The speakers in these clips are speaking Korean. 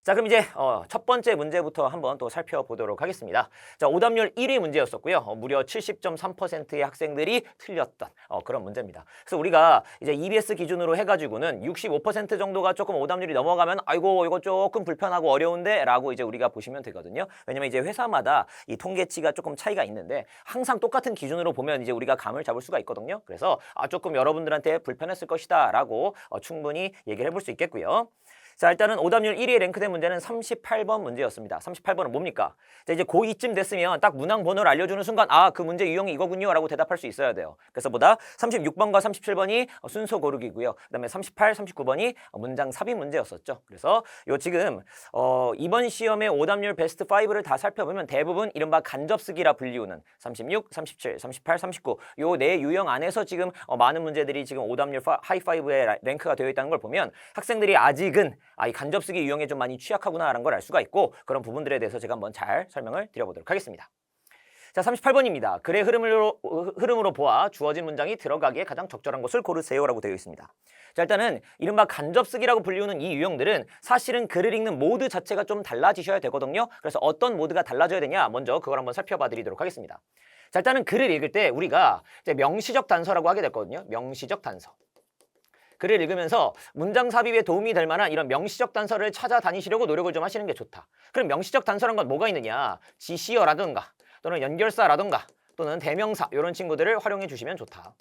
자, 그럼 이제 첫 번째 문제부터 한번 또 살펴보도록 하겠습니다. 자, 오답률 1위 문제였었고요. 무려 70.3%의 학생들이 틀렸던 그런 문제입니다. 그래서 우리가 이제 EBS 기준으로 해가지고는 65% 정도가 조금 오답률이 넘어가면 아이고 이거 조금 불편하고 어려운데 라고 이제 우리가 보시면 되거든요. 왜냐면 이제 회사마다 이 통계치가 조금 차이가 있는데 항상 똑같은 기준으로 보면 이제 우리가 감을 잡을 수가 있거든요. 그래서 조금 여러분들한테 불편했을 것이다 라고 충분히 얘기를 해볼 수 있겠고요. 자, 일단은 오답률 1위에 랭크된 문제는 38번 문제였습니다. 38번은 뭡니까? 자, 이제 고2쯤 됐으면 딱 문항 번호를 알려주는 순간 그 문제 유형이 이거군요 라고 대답할 수 있어야 돼요. 그래서 보다 36번과 37번이 순서 고르기고요. 그 다음에 38, 39번이 문장 삽입 문제였었죠. 그래서 요 지금 이번 시험의 오답률 베스트 5를 다 살펴보면 대부분 이른바 간접쓰기라 불리우는 36, 37, 38, 39 요 네 유형 안에서 지금 많은 문제들이 지금 오답률 하이5에 랭크가 되어 있다는 걸 보면 학생들이 아직은 이 간접쓰기 유형에 좀 많이 취약하구나라는 걸 알 수가 있고 그런 부분들에 대해서 제가 한번 잘 설명을 드려보도록 하겠습니다. 자, 38번입니다. 글의 흐름으로 보아 주어진 문장이 들어가기에 가장 적절한 것을 고르세요라고 되어 있습니다. 자, 일단은 이른바 간접쓰기라고 불리우는 이 유형들은 사실은 글을 읽는 모드 자체가 좀 달라지셔야 되거든요. 그래서 어떤 모드가 달라져야 되냐 먼저 그걸 한번 살펴봐 드리도록 하겠습니다. 자, 일단은 글을 읽을 때 우리가 이제 명시적 단서라고 하게 됐거든요. 명시적 단서. 글을 읽으면서 문장 삽입에 도움이 될 만한 이런 명시적 단서를 찾아다니시려고 노력을 좀 하시는 게 좋다. 그럼 명시적 단서란 건 뭐가 있느냐? 지시어라든가 또는 연결사라든가 또는 대명사 이런 친구들을 활용해 주시면 좋다.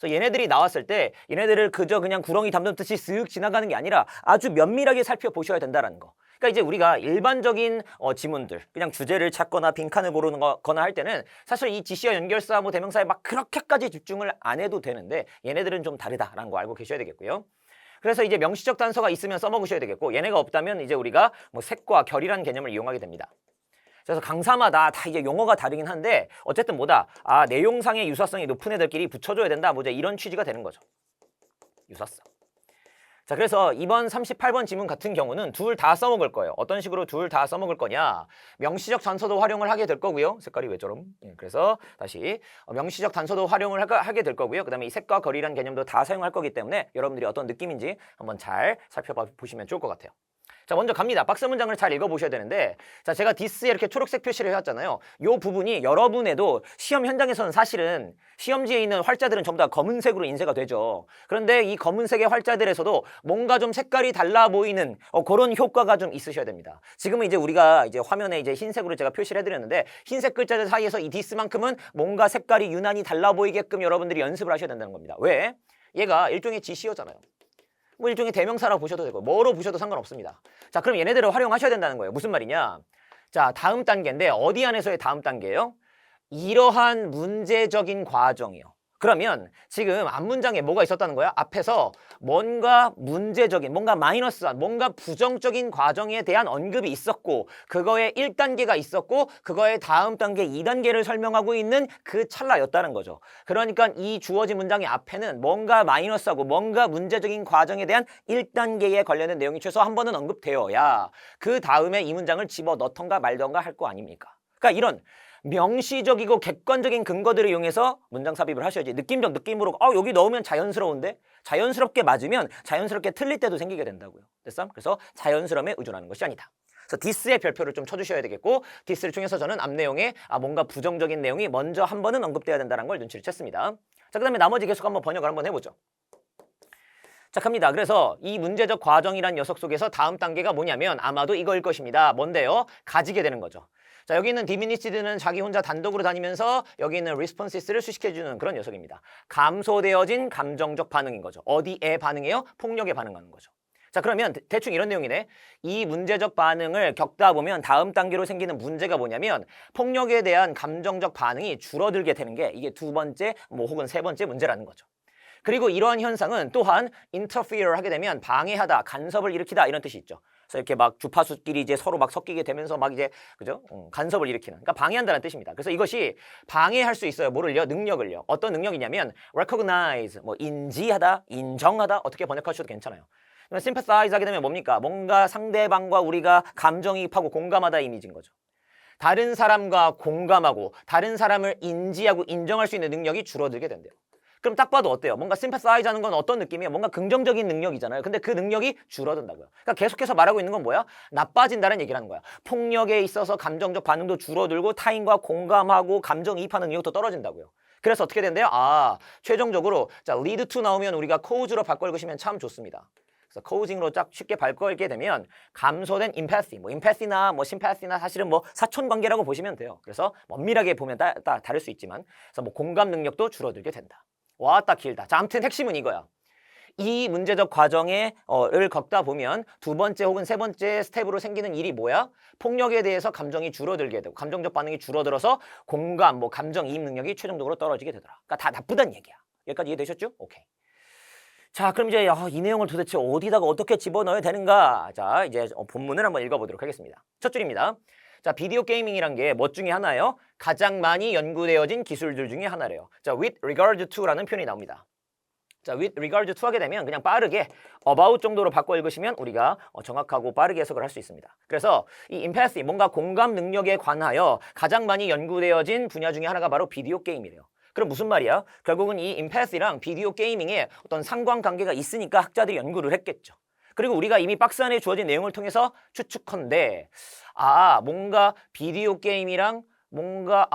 그래서 얘네들이 나왔을 때 얘네들을 그저 그냥 구렁이 담듬듯이 쓱 지나가는 게 아니라 아주 면밀하게 살펴보셔야 된다는 거. 그러니까 이제 우리가 일반적인 지문들, 그냥 주제를 찾거나 빈칸을 고르는 거나 할 때는 사실 이 지시어 연결사 뭐 대명사에 막 그렇게까지 집중을 안 해도 되는데 얘네들은 좀 다르다라는 거 알고 계셔야 되겠고요. 그래서 이제 명시적 단서가 있으면 써먹으셔야 되겠고 얘네가 없다면 이제 우리가 뭐 색과 결이라는 개념을 이용하게 됩니다. 그래서 강사마다 다 이제 용어가 다르긴 한데 어쨌든 뭐다 내용상의 유사성이 높은 애들끼리 붙여줘야 된다 뭐 이제 이런 취지가 되는 거죠. 유사성. 자, 그래서 이번 38번 지문 같은 경우는 둘 다 써먹을 거예요. 어떤 식으로 둘 다 써먹을 거냐? 명시적 단서도 활용을 하게 될 거고요. 색깔이 왜 저럼? 그래서 다시 명시적 단서도 활용을 하게 될 거고요. 그 다음에 이 색과 거리라는 개념도 다 사용할 거기 때문에 여러분들이 어떤 느낌인지 한번 잘 살펴보시면 좋을 것 같아요. 자, 먼저 갑니다. 박스 문장을 잘 읽어보셔야 되는데 자, 제가 디스에 이렇게 초록색 표시를 해왔잖아요. 이 부분이 여러분에도 시험 현장에서는 사실은 시험지에 있는 활자들은 전부 다 검은색으로 인쇄가 되죠. 그런데 이 검은색의 활자들에서도 뭔가 좀 색깔이 달라 보이는 그런 효과가 좀 있으셔야 됩니다. 지금은 이제 우리가 이제 화면에 이제 흰색으로 제가 표시를 해드렸는데 흰색 글자들 사이에서 이 디스만큼은 뭔가 색깔이 유난히 달라 보이게끔 여러분들이 연습을 하셔야 된다는 겁니다. 왜? 얘가 일종의 지시어잖아요. 뭐 일종의 대명사라고 보셔도 되고 뭐로 보셔도 상관없습니다. 자, 그럼 얘네들을 활용하셔야 된다는 거예요. 무슨 말이냐? 자, 다음 단계인데 어디 안에서의 다음 단계예요? 이러한 문제적인 과정이요. 그러면 지금 앞문장에 뭐가 있었다는 거야? 앞에서 뭔가 문제적인, 뭔가 마이너스한, 뭔가 부정적인 과정에 대한 언급이 있었고 그거에 1단계가 있었고 그거의 다음 단계 2단계를 설명하고 있는 그 찰나였다는 거죠. 그러니까 이 주어진 문장의 앞에는 뭔가 마이너스하고 뭔가 문제적인 과정에 대한 1단계에 관련된 내용이 최소 한 번은 언급되어야 그 다음에 이 문장을 집어넣던가 말던가 할 거 아닙니까? 그러니까 이런 명시적이고 객관적인 근거들을 이용해서 문장 삽입을 하셔야지 느낌으로 여기 넣으면 자연스러운데 자연스럽게 맞으면 자연스럽게 틀릴 때도 생기게 된다고요. 됐어? 그래서 자연스러움에 의존하는 것이 아니다. 그래서 디스의 별표를 좀 쳐주셔야 되겠고 디스를 통해서 저는 앞 내용에 뭔가 부정적인 내용이 먼저 한 번은 언급돼야 된다는 걸 눈치를 챘습니다. 자, 그 다음에 나머지 계속 한번 번역을 한번 해보죠. 자, 갑니다. 그래서 이 문제적 과정이란 녀석 속에서 다음 단계가 뭐냐면 아마도 이거일 것입니다. 뭔데요? 가지게 되는 거죠. 자, 여기 있는 디미니시드는 자기 혼자 단독으로 다니면서 여기 있는 리스폰시스를 수식해주는 그런 녀석입니다. 감소되어진 감정적 반응인 거죠. 어디에 반응해요? 폭력에 반응하는 거죠. 자, 그러면 대충 이런 내용이네. 이 문제적 반응을 겪다 보면 다음 단계로 생기는 문제가 뭐냐면 폭력에 대한 감정적 반응이 줄어들게 되는 게 이게 두 번째 혹은 세 번째 문제라는 거죠. 그리고 이러한 현상은 또한 interfere 하게 되면 방해하다, 간섭을 일으키다 이런 뜻이 있죠. 그래서 이렇게 막 주파수끼리 이제 서로 막 섞이게 되면서 막 이제 그죠? 간섭을 일으키는. 그러니까 방해한다는 뜻입니다. 그래서 이것이 방해할 수 있어요. 뭐를요? 능력을요. 어떤 능력이냐면 recognize, 인지하다, 인정하다 어떻게 번역하셔도 괜찮아요. sympathize 하게 되면 뭡니까? 뭔가 상대방과 우리가 감정이입하고 공감하다 이미지인 거죠. 다른 사람과 공감하고 다른 사람을 인지하고 인정할 수 있는 능력이 줄어들게 된대요. 그럼 딱 봐도 어때요? 뭔가 sympathize 하는 건 어떤 느낌이에요? 뭔가 긍정적인 능력이잖아요. 근데 그 능력이 줄어든다고요. 그러니까 계속해서 말하고 있는 건 뭐야? 나빠진다는 얘기를 하는 거야. 폭력에 있어서 감정적 반응도 줄어들고 타인과 공감하고 감정이입하는 능력도 떨어진다고요. 그래서 어떻게 된대요? 최종적으로 자 lead to 나오면 우리가 cause로 바꿔 읽으시면 참 좋습니다. 그래서 causing으로 딱 쉽게 바꿔 읽게 되면 감소된 empathy, 뭐 empathy나 뭐 sympathy나 사실은 뭐 사촌 관계라고 보시면 돼요. 그래서 엄밀하게 보면 다를 수 있지만, 그래서 뭐 공감 능력도 줄어들게 된다. 와, 딱 길다. 자, 아무튼 핵심은 이거야. 이 문제적 과정을 겪다 보면 두 번째 혹은 세 번째 스텝으로 생기는 일이 뭐야? 폭력에 대해서 감정이 줄어들게 되고 감정적 반응이 줄어들어서 공감, 뭐 감정이입 능력이 최종적으로 떨어지게 되더라. 그러니까 다 나쁘다는 얘기야. 여기까지 이해되셨죠? 오케이. 자, 그럼 이제 이 내용을 도대체 어디다가 어떻게 집어넣어야 되는가? 자, 이제 본문을 한번 읽어보도록 하겠습니다. 첫 줄입니다. 자, 비디오 게이밍이란 게 뭐 중에 하나예요? 가장 많이 연구되어진 기술들 중에 하나래요. 자, with regard to라는 표현이 나옵니다. 자, with regard to 하게 되면 그냥 빠르게 about 정도로 바꿔 읽으시면 우리가 정확하고 빠르게 해석을 할 수 있습니다. 그래서 이 empathy, 뭔가 공감 능력에 관하여 가장 많이 연구되어진 분야 중에 하나가 바로 비디오 게임이래요. 그럼 무슨 말이야? 결국은 이 empathy랑 비디오 게이밍에 어떤 상관관계가 있으니까 학자들이 연구를 했겠죠. 그리고 우리가 이미 박스 안에 주어진 내용을 통해서 추측컨대 뭔가 비디오 게임이랑 뭔가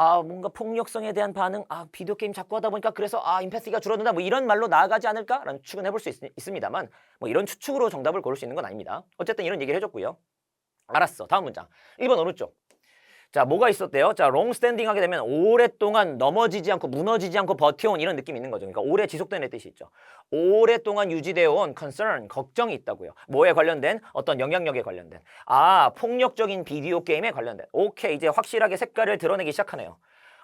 폭력성에 대한 반응, 비디오 게임 자꾸 하다 보니까 그래서 임패시가 줄어든다, 뭐 이런 말로 나아가지 않을까라는 추측은 해볼 수 있습니다만, 뭐 이런 추측으로 정답을 고를 수 있는 건 아닙니다. 어쨌든 이런 얘기를 해줬고요. 알았어. 다음 문장. 1번 오른쪽. 자, 뭐가 있었대요? 자, long standing 하게 되면 오랫동안 넘어지지 않고 무너지지 않고 버텨온 이런 느낌이 있는 거죠. 그러니까 오래 지속되는 뜻이 있죠. 오랫동안 유지되어 온 concern, 걱정이 있다고요. 뭐에 관련된? 어떤 영향력에 관련된. 폭력적인 비디오 게임에 관련된. 오케이, 이제 확실하게 색깔을 드러내기 시작하네요.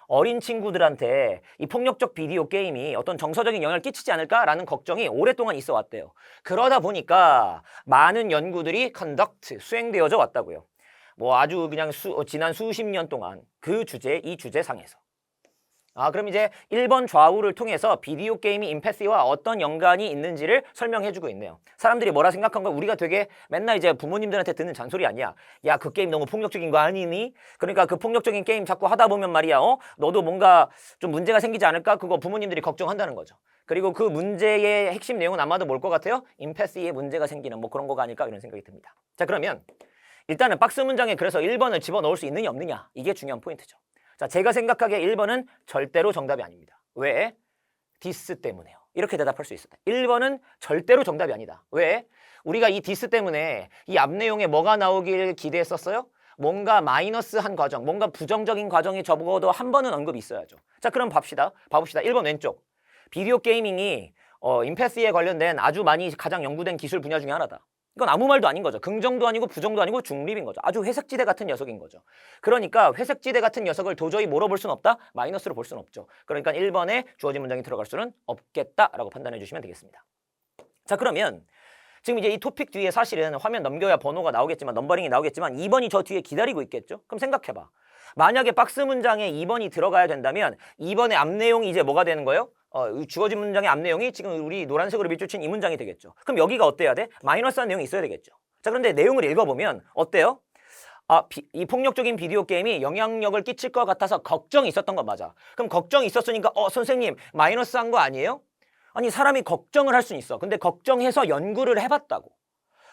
어린 친구들한테 이 폭력적 비디오 게임이 어떤 정서적인 영향을 끼치지 않을까라는 걱정이 오랫동안 있어 왔대요. 그러다 보니까 많은 연구들이 수행되어져 왔다고요. 뭐 아주 그냥 지난 수십 년 동안 그 주제, 이 주제상에서. 그럼 이제 1번 좌우를 통해서 비디오 게임이 임패시와 어떤 연관이 있는지를 설명해주고 있네요. 사람들이 뭐라 생각한 거, 우리가 되게 맨날 이제 부모님들한테 듣는 잔소리 아니야. 야, 그 게임 너무 폭력적인 거 아니니? 그러니까 그 폭력적인 게임 자꾸 하다 보면 말이야, 너도 뭔가 좀 문제가 생기지 않을까? 그거 부모님들이 걱정한다는 거죠. 그리고 그 문제의 핵심 내용은 아마도 뭘 것 같아요? 임패시에 문제가 생기는 뭐 그런 거가 아닐까 이런 생각이 듭니다. 자, 그러면 일단은 박스 문장에 그래서 1번을 집어넣을 수 있느냐 없느냐, 이게 중요한 포인트죠. 자, 제가 생각하기에 1번은 절대로 정답이 아닙니다. 왜? 디스 때문에요. 이렇게 대답할 수 있어요. 1번은 절대로 정답이 아니다. 왜? 우리가 이 디스 때문에 이 앞 내용에 뭐가 나오길 기대했었어요? 뭔가 마이너스한 과정, 뭔가 부정적인 과정이 적어도 한 번은 언급이 있어야죠. 자, 그럼 봐봅시다. 1번 왼쪽. 비디오 게이밍이 임패시에 관련된 아주 많이 가장 연구된 기술 분야 중에 하나다. 이건 아무 말도 아닌 거죠. 긍정도 아니고 부정도 아니고 중립인 거죠. 아주 회색지대 같은 녀석인 거죠. 그러니까 회색지대 같은 녀석을 도저히 뭐로 볼 수는 없다? 마이너스로 볼 수는 없죠. 그러니까 1번에 주어진 문장이 들어갈 수는 없겠다라고 판단해 주시면 되겠습니다. 자, 그러면 지금 이제 이 토픽 뒤에 사실은 화면 넘겨야 번호가 나오겠지만, 넘버링이 나오겠지만 2번이 저 뒤에 기다리고 있겠죠? 그럼 생각해봐. 만약에 박스 문장에 2번이 들어가야 된다면 2번의 앞 내용이 이제 뭐가 되는 거예요? 주어진 문장의 앞 내용이 지금 우리 노란색으로 밑줄 친 이 문장이 되겠죠. 그럼 여기가 어때야 돼? 마이너스한 내용이 있어야 되겠죠. 자, 그런데 내용을 읽어보면 어때요? 이 폭력적인 비디오 게임이 영향력을 끼칠 것 같아서 걱정이 있었던 건 맞아. 그럼 걱정이 있었으니까 선생님 마이너스한 거 아니에요? 아니, 사람이 걱정을 할 수는 있어. 근데 걱정해서 연구를 해봤다고.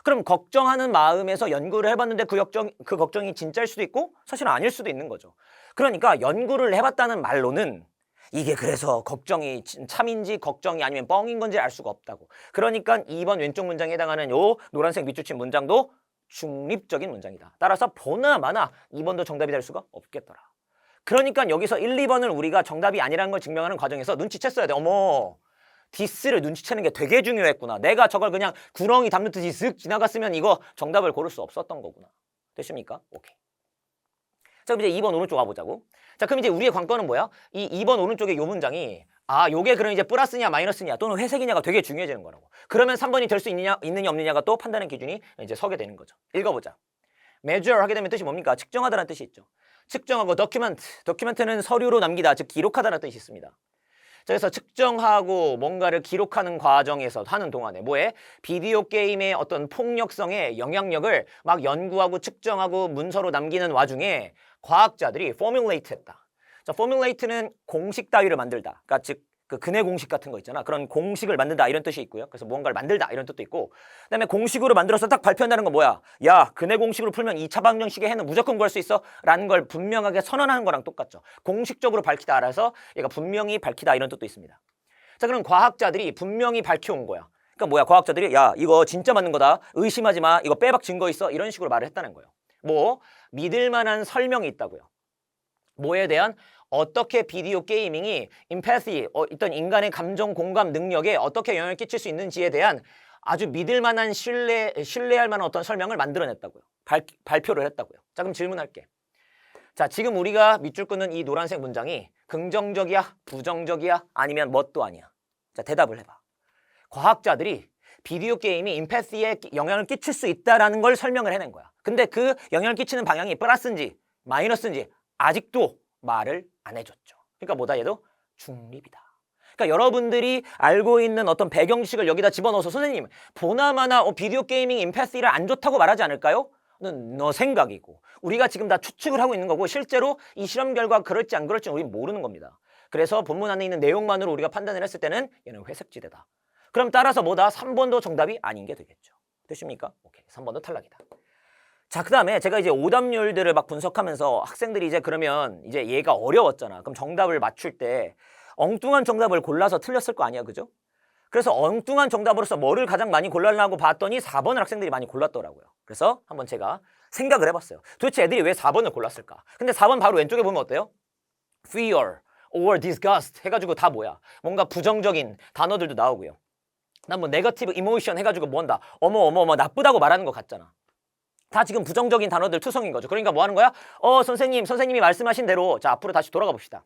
그럼 걱정하는 마음에서 연구를 해봤는데 그 걱정이 진짜일 수도 있고 사실은 아닐 수도 있는 거죠. 그러니까 연구를 해봤다는 말로는 이게 그래서 걱정이 참인지 걱정이 아니면 뻥인 건지 알 수가 없다고. 그러니까 2번 왼쪽 문장에 해당하는 요 노란색 밑줄 친 문장도 중립적인 문장이다. 따라서 보나마나 2번도 정답이 될 수가 없겠더라. 그러니까 여기서 1, 2번을 우리가 정답이 아니라는 걸 증명하는 과정에서 눈치챘어야 돼. 어머, 디스를 눈치채는 게 되게 중요했구나. 내가 저걸 그냥 구렁이 담는듯이 쓱 지나갔으면 이거 정답을 고를 수 없었던 거구나. 됐습니까? 오케이. 자, 그럼 이제 2번 오른쪽 와보자고. 자, 그럼 이제 우리의 관건은 뭐야? 이 2번 오른쪽에 요 문장이 요게 그럼 이제 플러스냐 마이너스냐 또는 회색이냐가 되게 중요해지는 거라고. 그러면 3번이 될 수 있느냐 없느냐가 또 판단의 기준이 이제 서게 되는 거죠. 읽어보자. measure 하게 되면 뜻이 뭡니까? 측정하다라는 뜻이 있죠. 측정하고 document는 서류로 남기다, 즉 기록하다라는 뜻이 있습니다. 자, 그래서 측정하고 뭔가를 기록하는 과정에서 하는 동안에 뭐해? 비디오 게임의 어떤 폭력성의 영향력을 막 연구하고 측정하고 문서로 남기는 와중에 과학자들이 formulate 했다. 자, formulate는 공식 따위를 만들다. 그러니까 즉 그 근해 공식 같은 거 있잖아. 그런 공식을 만든다 이런 뜻이 있고요. 그래서 무언가를 만들다 이런 뜻도 있고, 그다음에 공식으로 만들어서 딱 발표한다는 건 뭐야? 야, 근해 공식으로 풀면 2차 방정식의 해는 무조건 구할 수 있어 라는 걸 분명하게 선언하는 거랑 똑같죠. 공식적으로 밝히다 알아서 얘가 분명히 밝히다 이런 뜻도 있습니다. 자, 그럼 과학자들이 분명히 밝혀온 거야. 그러니까 뭐야? 과학자들이 야, 이거 진짜 맞는 거다. 의심하지 마. 이거 빼박 증거 있어. 이런 식으로 말을 했다는 거예요. 뭐 믿을 만한 설명이 있다고요. 뭐에 대한 어떻게 비디오 게이밍이 임패시, 어떤 인간의 감정 공감 능력에 어떻게 영향을 끼칠 수 있는지에 대한 아주 믿을 만한 신뢰할 만한 어떤 설명을 만들어냈다고요. 발표를 했다고요. 자, 그럼 질문할게. 자, 지금 우리가 밑줄 끄는 이 노란색 문장이 긍정적이야? 부정적이야? 아니면 뭣도 아니야? 자, 대답을 해봐. 과학자들이 비디오 게임이 임패시에 영향을 끼칠 수 있다는 걸 설명을 해낸 거야. 근데 그 영향을 끼치는 방향이 플러스인지 마이너스인지 아직도 말을 안 해줬죠. 그러니까 뭐다 얘도 중립이다. 그러니까 여러분들이 알고 있는 어떤 배경 지식을 여기다 집어넣어서 선생님 보나마나 비디오 게이밍 임패시를 안 좋다고 말하지 않을까요? 너 생각이고 우리가 지금 다 추측을 하고 있는 거고 실제로 이 실험 결과가 그럴지 안 그럴지 우리는 모르는 겁니다. 그래서 본문 안에 있는 내용만으로 우리가 판단을 했을 때는 얘는 회색지대다. 그럼 따라서 뭐다? 3번도 정답이 아닌 게 되겠죠. 되십니까? 오케이, 3번도 탈락이다. 자, 그 다음에 제가 이제 오답률들을 막 분석하면서 학생들이 이제 그러면 이제 얘가 어려웠잖아. 그럼 정답을 맞출 때 엉뚱한 정답을 골라서 틀렸을 거 아니야, 그죠? 그래서 엉뚱한 정답으로서 뭐를 가장 많이 골라려고 봤더니 4번을 학생들이 많이 골랐더라고요. 그래서 한번 제가 생각을 해봤어요. 도대체 애들이 왜 4번을 골랐을까? 근데 4번 바로 왼쪽에 보면 어때요? fear or disgust 해가지고 다 뭐야? 뭔가 부정적인 단어들도 나오고요. 난 뭐 네거티브 이모션 해가지고 뭔다. 어머 나쁘다고 말하는 것 같잖아. 다 지금 부정적인 단어들 투성인 거죠. 그러니까 뭐 하는 거야? 선생님이 말씀하신 대로 자 앞으로 다시 돌아가 봅시다.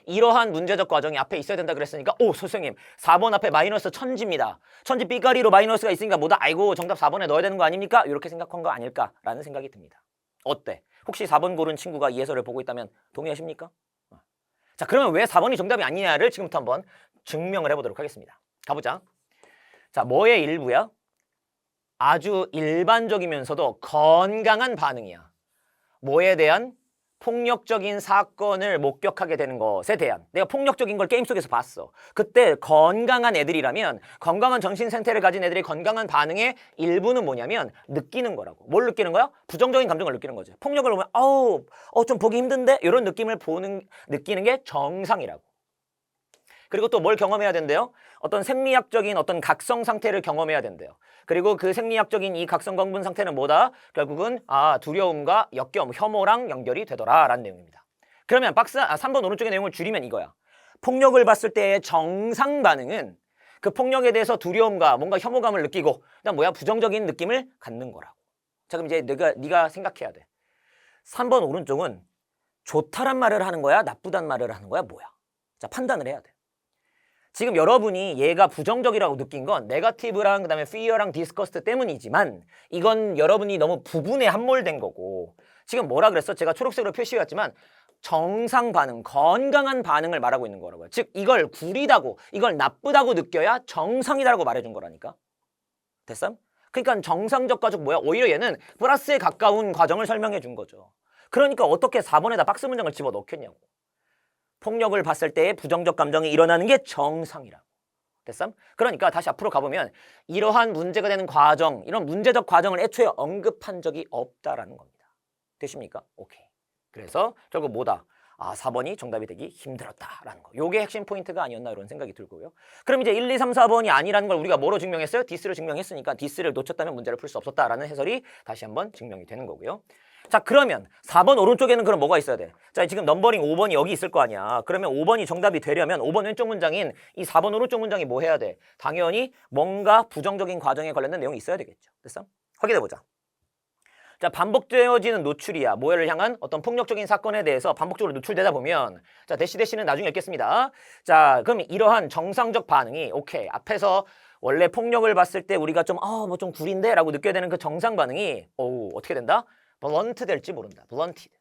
이러한 문제적 과정이 앞에 있어야 된다 그랬으니까 선생님 4번 앞에 마이너스 천지입니다. 천지 삐까리로 마이너스가 있으니까 뭐다? 아이고 정답 4번에 넣어야 되는 거 아닙니까? 이렇게 생각한 거 아닐까라는 생각이 듭니다. 어때? 혹시 4번 고른 친구가 이 해설을 보고 있다면 동의하십니까? 자, 그러면 왜 4번이 정답이 아니냐를 지금부터 한번 증명을 해보도록 하겠습니다. 가보자. 자, 뭐의 일부야? 아주 일반적이면서도 건강한 반응이야. 뭐에 대한? 폭력적인 사건을 목격하게 되는 것에 대한. 내가 폭력적인 걸 게임 속에서 봤어. 그때 건강한 애들이라면 건강한 정신 상태를 가진 애들의 건강한 반응의 일부는 뭐냐면 느끼는 거라고. 뭘 느끼는 거야? 부정적인 감정을 느끼는 거지. 폭력을 보면 좀 보기 힘든데? 이런 느낌을 느끼는 게 정상이라고. 그리고 또 뭘 경험해야 된대요? 어떤 생리학적인 어떤 각성 상태를 경험해야 된대요. 그리고 그 생리학적인 이 각성 경분 상태는 뭐다? 결국은 두려움과 역겨움, 혐오랑 연결이 되더라라는 내용입니다. 그러면 3번 오른쪽의 내용을 줄이면 이거야. 폭력을 봤을 때의 정상 반응은 그 폭력에 대해서 두려움과 뭔가 혐오감을 느끼고 그다음 부정적인 느낌을 갖는 거라고. 자, 그럼 이제 네가 생각해야 돼. 3번 오른쪽은 좋다란 말을 하는 거야? 나쁘단 말을 하는 거야? 뭐야? 자, 판단을 해야 돼. 지금 여러분이 얘가 부정적이라고 느낀 건 네거티브랑 그다음에 fear랑 disgust 때문이지만 이건 여러분이 너무 부분에 함몰된 거고 지금 뭐라 그랬어? 제가 초록색으로 표시해왔지만 정상 반응, 건강한 반응을 말하고 있는 거라고요. 즉 이걸 구리다고, 이걸 나쁘다고 느껴야 정상이다라고 말해준 거라니까. 됐어? 그러니까 정상적 가족 뭐야? 오히려 얘는 플러스에 가까운 과정을 설명해 준 거죠. 그러니까 어떻게 4번에다 박스 문장을 집어넣겠냐고. 폭력을 봤을 때의 부정적 감정이 일어나는 게 정상이라고. 됐어? 그러니까 다시 앞으로 가보면 이러한 문제가 되는 과정, 이런 문제적 과정을 애초에 언급한 적이 없다라는 겁니다. 되십니까? 오케이. 그래서 결국 뭐다? 4번이 정답이 되기 힘들었다라는 거. 요게 핵심 포인트가 아니었나 이런 생각이 들고요. 그럼 이제 1, 2, 3, 4번이 아니라는 걸 우리가 뭐로 증명했어요? 디스를 증명했으니까 디스를 놓쳤다면 문제를 풀 수 없었다라는 해설이 다시 한번 증명이 되는 거고요. 자, 그러면 4번 오른쪽에는 그럼 뭐가 있어야 돼? 자, 지금 넘버링 5번이 여기 있을 거 아니야. 그러면 5번이 정답이 되려면 5번 왼쪽 문장인 이 4번 오른쪽 문장이 뭐 해야 돼? 당연히 뭔가 부정적인 과정에 관련된 내용이 있어야 되겠죠. 됐어? 확인해보자. 자, 반복되어지는 노출이야. 뭐를 향한 어떤 폭력적인 사건에 대해서 반복적으로 노출되다 보면 자, 대시는 나중에 읽겠습니다. 자, 그럼 이러한 정상적 반응이 오케이. 앞에서 원래 폭력을 봤을 때 우리가 좀 좀 구린데? 라고 느껴야 되는 그 정상 반응이 어떻게 된다? 블런트 될지 모른다. 블런티드.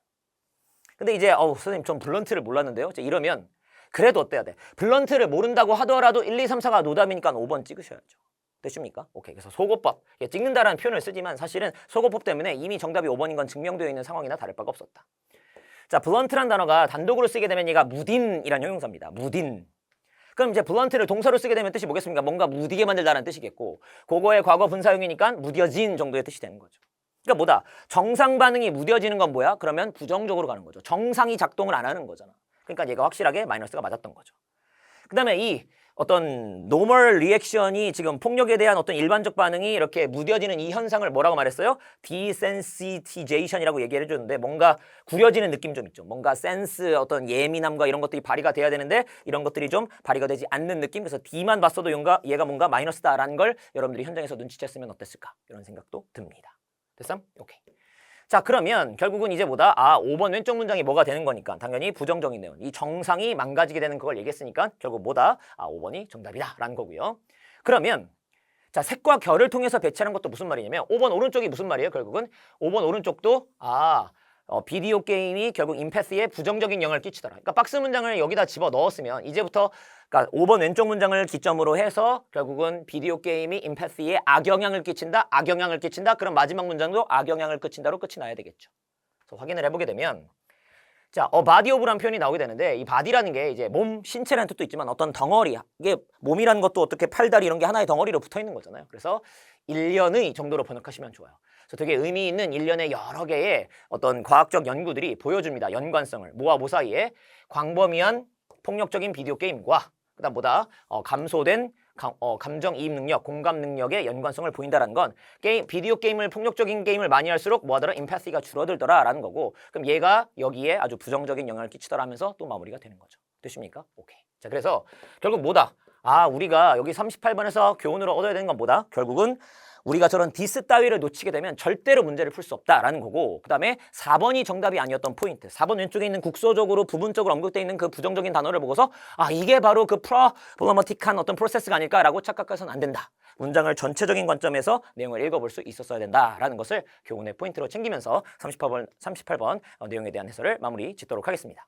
근데 이제 선생님 좀 블런트를 몰랐는데요. 이러면 그래도 어때야 돼? 블런트를 모른다고 하더라도 1, 2, 3, 4가 노답이니까 5번 찍으셔야죠. 되십니까? 오케이. 그래서 소거법. 찍는다라는 표현을 쓰지만 사실은 소거법 때문에 이미 정답이 5번인 건 증명되어 있는 상황이나 다를 바가 없었다. 자, 블런트란 단어가 단독으로 쓰게 되면 얘가 무딘이라는 형용사입니다. 무딘. 그럼 이제 블런트를 동사로 쓰게 되면 뜻이 뭐겠습니까? 뭔가 무디게 만들다라는 뜻이겠고, 그거의 과거 분사형이니까 무뎌진 정도의 뜻이 되는 거죠. 그러니까 뭐다? 정상 반응이 무뎌지는 건 뭐야? 그러면 부정적으로 가는 거죠. 정상이 작동을 안 하는 거잖아. 그러니까 얘가 확실하게 마이너스가 맞았던 거죠. 그 다음에 이 어떤 노멀 리액션이 지금 폭력에 대한 어떤 일반적 반응이 이렇게 무뎌지는 이 현상을 뭐라고 말했어요? 디센시티제이션이라고 얘기를 해줬는데, 뭔가 구려지는 느낌 좀 있죠. 뭔가 센스, 어떤 예민함과 이런 것들이 발휘가 돼야 되는데 이런 것들이 좀 발휘가 되지 않는 느낌. 그래서 D만 봤어도 얘가 뭔가 마이너스다라는 걸 여러분들이 현장에서 눈치챘으면 어땠을까, 이런 생각도 듭니다. 됐어? 오케이. 자, 그러면 결국은 이제 뭐다? 5번 왼쪽 문장이 뭐가 되는 거니까 당연히 부정적인 내용. 이 정상이 망가지게 되는 그걸 얘기했으니까 결국 뭐다? 5번이 정답이다 라는 거고요. 그러면 자, 색과 결을 통해서 배치하는 것도 무슨 말이냐면 5번 오른쪽이 무슨 말이에요? 결국은 5번 오른쪽도 비디오 게임이 결국 임패스에 부정적인 영향을 끼치더라. 그러니까 박스 문장을 여기다 집어 넣었으면 이제부터, 그러니까 5번 왼쪽 문장을 기점으로 해서 결국은 비디오 게임이 임패스에 악영향을 끼친다, 악영향을 끼친다. 그럼 마지막 문장도 악영향을 끼친다로 끝이 나야 되겠죠. 그래서 확인을 해보게 되면, 자, 바디 오브라는 표현이 나오게 되는데, 이 바디라는 게 이제 몸, 신체라는 뜻도 있지만 어떤 덩어리, 이게 몸이라는 것도 어떻게 팔다리 이런 게 하나의 덩어리로 붙어 있는 거잖아요. 그래서 일련의 정도로 번역하시면 좋아요. 그래서 되게 의미 있는 일련의 여러 개의 어떤 과학적 연구들이 보여줍니다. 연관성을. 뭐와 뭐 사이에? 광범위한 폭력적인 비디오 게임과 그다음 뭐다? 감소된 감정이입 능력, 공감 능력의 연관성을 보인다라는 건 비디오 게임을, 폭력적인 게임을 많이 할수록 뭐하더라? 임패시가 줄어들더라라는 거고, 그럼 얘가 여기에 아주 부정적인 영향을 끼치더라 하면서 또 마무리가 되는 거죠. 되십니까? 오케이. 자, 그래서 결국 뭐다? 우리가 여기 38번에서 교훈으로 얻어야 되는 건 뭐다? 결국은 우리가 저런 디스 따위를 놓치게 되면 절대로 문제를 풀 수 없다라는 거고, 그 다음에 4번이 정답이 아니었던 포인트, 4번 왼쪽에 있는 국소적으로 부분적으로 언급되어 있는 그 부정적인 단어를 보고서 이게 바로 그 프로블러머틱한 어떤 프로세스가 아닐까라고 착각해서는 안 된다. 문장을 전체적인 관점에서 내용을 읽어볼 수 있었어야 된다라는 것을 교훈의 포인트로 챙기면서 38번 내용에 대한 해설을 마무리 짓도록 하겠습니다.